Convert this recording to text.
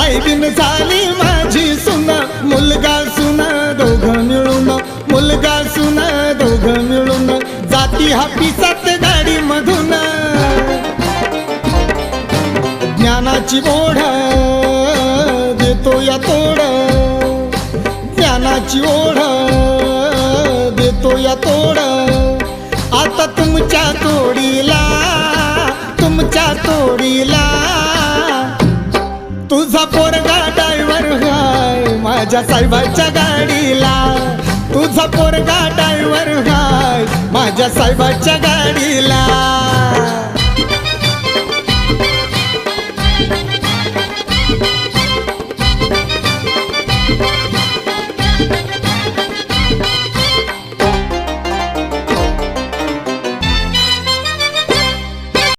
साहेबीन झाली माझी सुन, मुलगा सुन दोघं मिळून, मुलगा सुन दोघं मिळून जाती हापिसात गाडी मधून। ज्ञानाची ओढ देतो या तोड, ज्ञानाची ओढ देतो या तोड। आता तुमच्या तोडीला, तुमच्या तोडीला तुझा पोरगा ड्रायव्हर हाय माझ्या साहेबाच्या गाडीला, तुझा पोरगा ड्रायव्हर हाय माझ्या साहेबाच्या गाडीला।